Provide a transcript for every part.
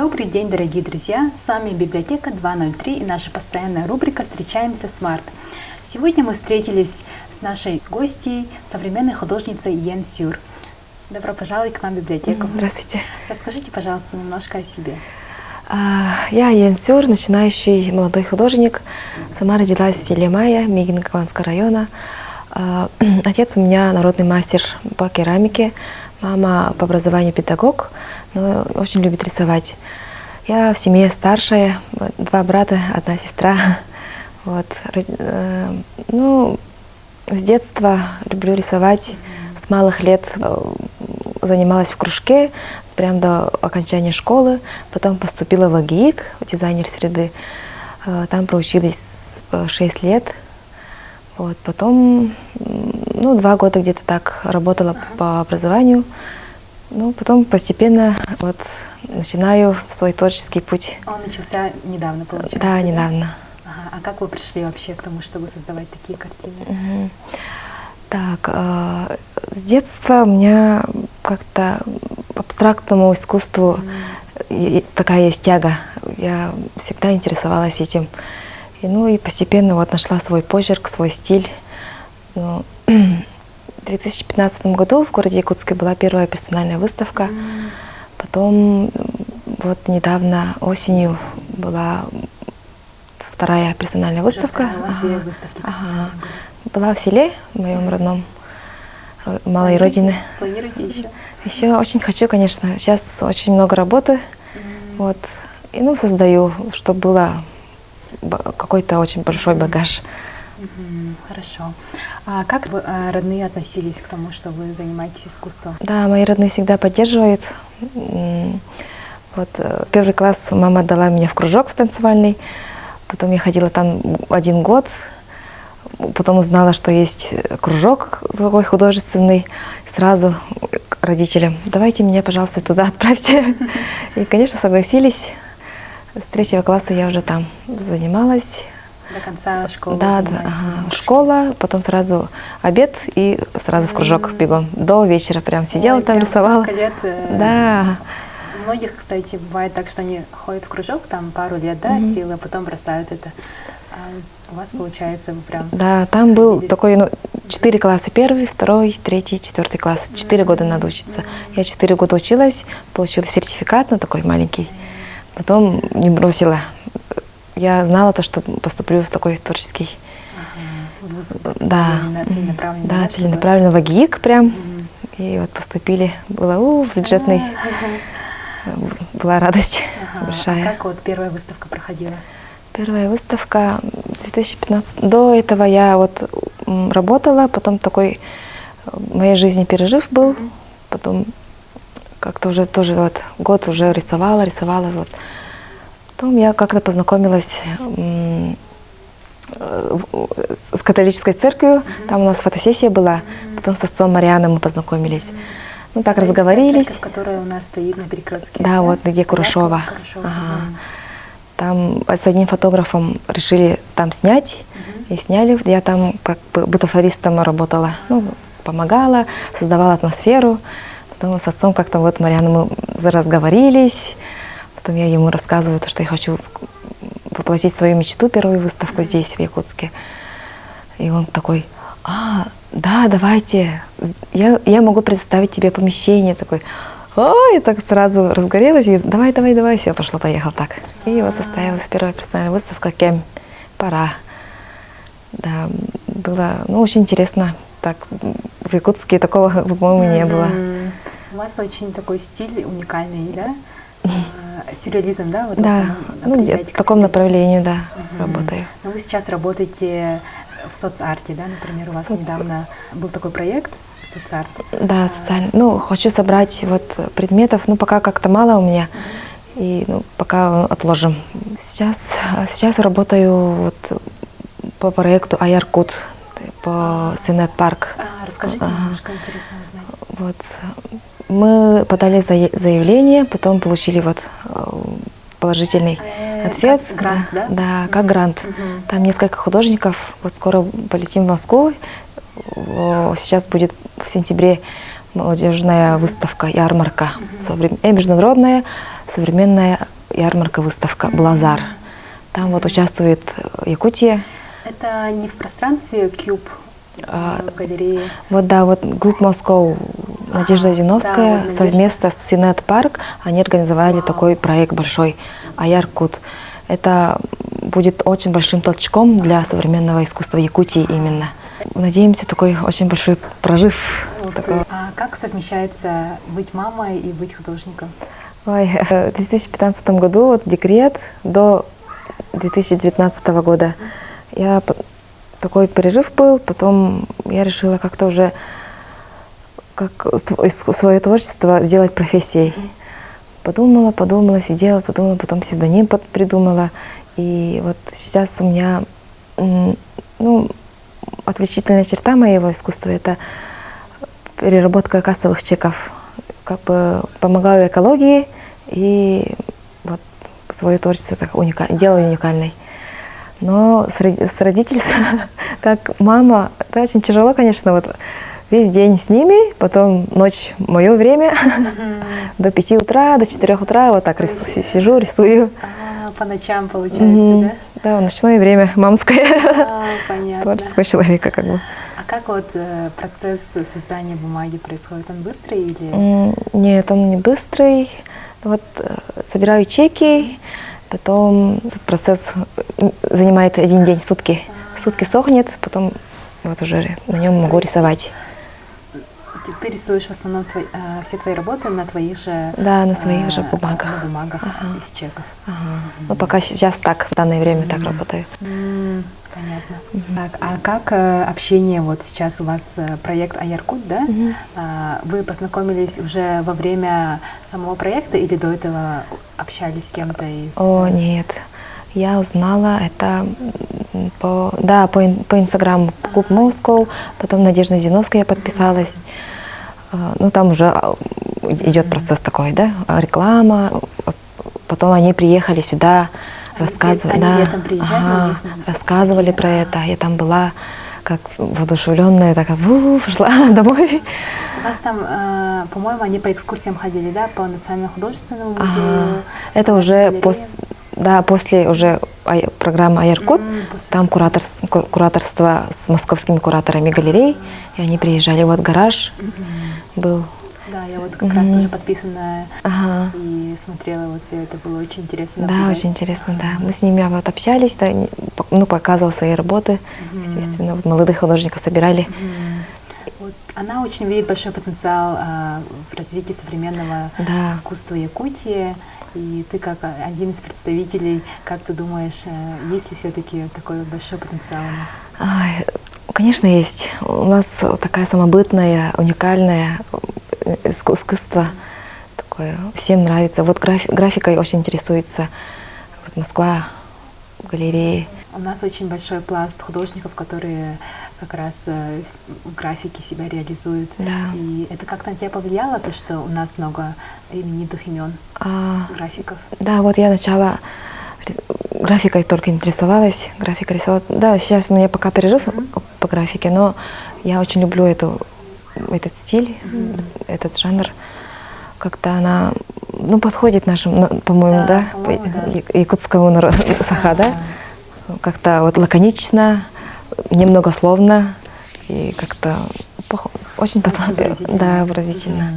Добрый день, дорогие друзья! С вами библиотека 203 и наша постоянная рубрика «Встречаемся с Март». Сегодня мы встретились с нашей гостьей, современной художницей Йен Сюр. Добро пожаловать к нам в библиотеку. Здравствуйте. Расскажите, пожалуйста, немножко о себе. Я Йен Сюр, начинающий молодой художник. Сама родилась в селе Майя, Мегино-Каланского района. Отец у меня народный мастер по керамике. Мама по образованию педагог, но очень любит рисовать. Я в семье старшая, 2 брата, 1 сестра. Вот. Ну, с детства люблю рисовать. С малых лет занималась в кружке, прям до окончания школы. Потом поступила в АГИИК, дизайнер среды. Там проучилась 6 лет. Вот. Потом 2 года где-то так работала по образованию. Потом постепенно начинаю свой творческий путь. Он начался недавно, получается? Да, недавно. Ага. А как вы пришли вообще к тому, чтобы создавать такие картины? Так, с детства у меня как-то абстрактному искусству такая есть тяга. Я всегда интересовалась этим. И постепенно нашла свой почерк, свой стиль. В 2015 году в городе Якутске была первая персональная выставка. Потом недавно осенью была 2-я персональная выставка. У вас 2 выставки персональные были. Была в селе, в моем родном, малой родине. Планируете еще? Еще очень хочу, конечно. Сейчас очень много работы. Создаю, чтобы было какой-то очень большой багаж. Хорошо. А как родные относились к тому, что вы занимаетесь искусством? Да, мои родные всегда поддерживают. 1 класс мама дала меня в кружок в танцевальный. Потом я ходила там 1 год. Потом узнала, что есть кружок такой художественный. Сразу к родителям: давайте меня, пожалуйста, туда отправьте. И, конечно, согласились. С 3 класса я уже там занималась. До конца школы? Да, школа, потом сразу обед и сразу в кружок бегом. До вечера прям сидела там, рисовала. Лет, да. У многих, кстати, бывает так, что они ходят в кружок там пару лет, от силы, а потом бросают это. А у вас получается вы прям... Да, там был такой, 4 класса: 1, 2, 3, 4 класс. 4 года надо учиться. Я 4 года училась, получила сертификат, такой маленький. Потом не бросила. Я знала то, что поступлю в такой творческий вуз. Да, целенаправленно в АГИИК прям. И поступили. Было бюджетный. Была радость большая. Как 1-я выставка проходила? 1-я выставка 2015. До этого я работала, потом такой в моей жизни перерыв был. Потом как-то уже тоже год уже рисовала. Потом я как-то познакомилась с католической церковью. Там у нас фотосессия была. Потом с отцом Марианом мы познакомились. Так разговорились. Церковь, которая у нас стоит на перекрестке. Да, где Курашова. Там с одним фотографом решили там снять. И сняли. Я там как бы бутафористом работала. Помогала, создавала атмосферу. Потом с отцом как-то Марианом мы разговорились. Потом я ему рассказываю, что я хочу воплотить свою мечту, 1-ю выставку здесь, в Якутске. И он такой: да, давайте, я могу предоставить тебе помещение. Такой: ой, так сразу разгорелась, и давай, все, пошло-поехало так. И состоялась 1-я персональная выставка «Кем пора». Да, было очень интересно. Так, в Якутске такого, по-моему, не было. У вас очень такой стиль уникальный, да? Сюрреализм, да? Да, в таком направлении, да, работаю. Но вы сейчас работаете в соцарте, да? Например, у вас недавно был такой проект соцарт. Да, социальный. Хочу собрать предметов, пока как-то мало у меня, и пока отложим. Сейчас работаю по проекту Аяркут, по Сенет парк. Расскажите, немножко интересно узнать. Мы подали заявление, потом получили положительный ответ. Как грант, да? Да, как грант. Там несколько художников. Скоро полетим в Москву. Сейчас будет в сентябре молодежная выставка, ярмарка, международная современная ярмарка-выставка «Блазар». Там вот участвует Якутия. Это не в пространстве Cube в галерее? Вот да, вот Group Moscow, Надежда Зиновская, да, совместно с Синет Парк, они организовали такой проект большой «Аяркут». Это будет очень большим толчком для современного искусства Якутии именно. Надеемся, такой очень большой прорыв. А как совмещается быть мамой и быть художником? Ой, в 2015 году вот декрет до 2019 года. Такой перерыв был, потом я решила как-то уже свое творчество сделать профессией. Подумала, сидела, потом псевдоним придумала. И вот сейчас у меня отличительная черта моего искусства — это переработка кассовых чеков. Как бы помогаю экологии и вот свое творчество так делаю уникальной. Но с родительством, как мама, это очень тяжело, конечно, вот весь день с ними, потом ночь — мое время, до 5 утра, до 4 утра, вот так сижу, рисую. По ночам, получается, да? Да, ночное время, мамское, понятно. творческого человека как бы. А как вот процесс создания бумаги происходит? Он быстрый или? Нет, он не быстрый. Вот собираю чеки, потом процесс занимает 1 день, сутки. Сутки сохнет, потом вот уже на нем могу рисовать. Ты рисуешь в основном все твои работы на твоих же... Да, на своих же бумагах. На бумагах из чеков. Ну, пока сейчас так, в данное время так работаю. Понятно. Так, а как общение, вот сейчас у вас проект Аяркут, да? Вы познакомились уже во время самого проекта или до этого общались с кем-то из... О, нет. Я узнала это по Инстаграму Клуб Москва, потом Надежда Зиновская подписалась. Ну, там уже идет процесс такой, да, реклама. Потом они приехали сюда, рассказывали, рассказывали про это. Я там была как воодушевленная, такая, пошла домой. У вас там, по-моему, они по экскурсиям ходили, да, по Национально-художественному музею? Это уже после уже программы Аяркут, там кураторство с московскими кураторами галерей, и они приезжали, вот гараж был. Да, я вот как раз тоже подписана и смотрела вот все это, было очень интересно. Да, очень интересно, да. Мы с ними вот общались, да, показывала свои работы, естественно, вот молодых художников собирали. Вот она очень видит большой потенциал в развитии современного искусства Якутии. И ты как один из представителей, как ты думаешь, есть ли все-таки такой большой потенциал у нас? Конечно, есть. У нас такая самобытная, уникальная искусство. Такое. Всем нравится. Вот графикой очень интересуется. Вот Москва, галереи. У нас очень большой пласт художников, которые как раз в графике себя реализуют. Да. И это как-то на тебя повлияло, то, что у нас много именитых имен графиков? Да, вот я сначала графикой только интересовалась, графика рисовала. Да, сейчас у меня пока перерыв по графике, но я очень люблю этот стиль, этот жанр. Как-то она подходит нашим, по-моему, да, якутскому народу, саха, да? Как-то вот лаконично, немногословно и как-то очень выразительно.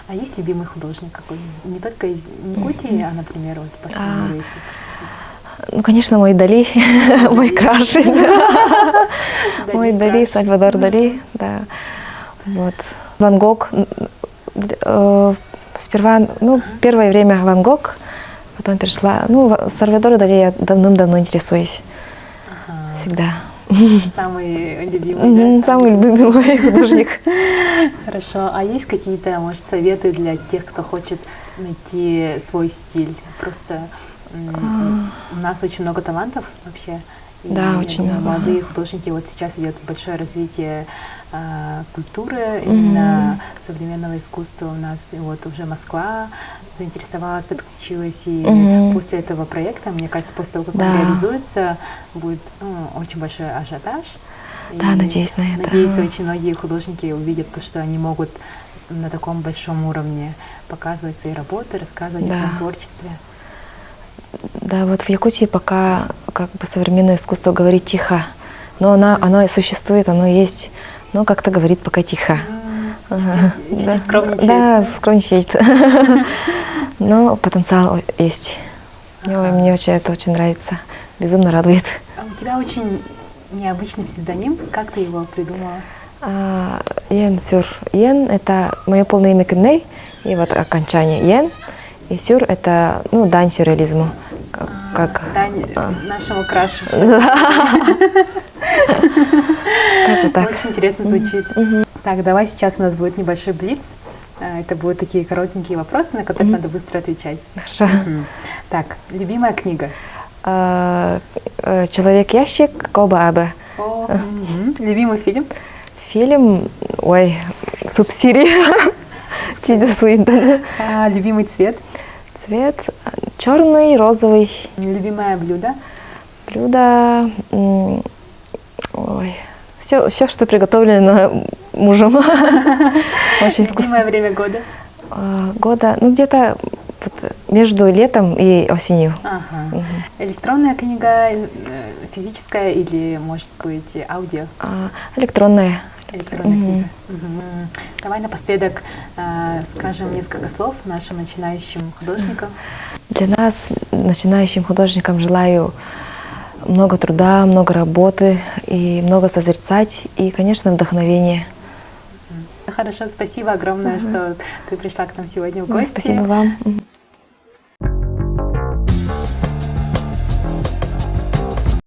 А есть любимый художник какой? Не только из Якутии, а, например, вот по всему миру? Ну, конечно, мой Дали, мой краш. Мой Дали, Сальвадор Дали, да. Вот. Ван Гог. Сперва, первое время Ван Гог, потом перешла. Сальвадор Дали я давным-давно интересуюсь. Всегда. Самый любимый, да? Самый любимый мой художник. Хорошо. А есть какие-то, может, советы для тех, кто хочет найти свой стиль? Просто у нас очень много талантов вообще. Да, очень много. Молодые художники, вот сейчас идет большое развитие культуры, именно современного искусства у нас. И вот уже Москва заинтересовалась, подключилась. И после этого проекта, мне кажется, после того, как он реализуется, будет очень большой ажиотаж. Да, надеюсь на это. Надеюсь, очень многие художники увидят то, что они могут на таком большом уровне показывать свои работы, рассказывать о Да. своем творчестве? Да, вот в Якутии пока как бы современное искусство говорит тихо, но оно и существует, оно есть, но как-то говорит пока тихо. Ага. Чуть-чуть Да. скромничает. Да, скромничает. Но потенциал есть. Мне это очень нравится, безумно радует. А у тебя очень необычный псевдоним. Как ты его придумала? Йен Сюр. Йен — это мое полное имя Кюней, и вот окончание Йен. И Сюр — это дань сюрреализму. Дань нашему крашу. Как так. Очень интересно звучит. Так, давай сейчас у нас будет небольшой блиц. Это будут такие коротенькие вопросы, на которые надо быстро отвечать. Хорошо. Так, любимая книга? Человек-ящик Коба Абе. Любимый фильм? Фильм, Субсирия. Тида Суинтон. Любимый цвет? Цвет черный, розовый. Любимое блюдо? Блюдо, все, что приготовлено мужем. Очень вкусно. Любимое время года? Года, где-то между летом и осенью. Ага. Электронная книга, физическая или, может быть, аудио? Электронная. Электронная книга. Давай напоследок скажем несколько слов нашим начинающим художникам. Для нас, начинающим художникам, желаю много труда, много работы и много созерцать и, конечно, вдохновения. Хорошо, спасибо огромное, что ты пришла к нам сегодня в гости. Спасибо вам.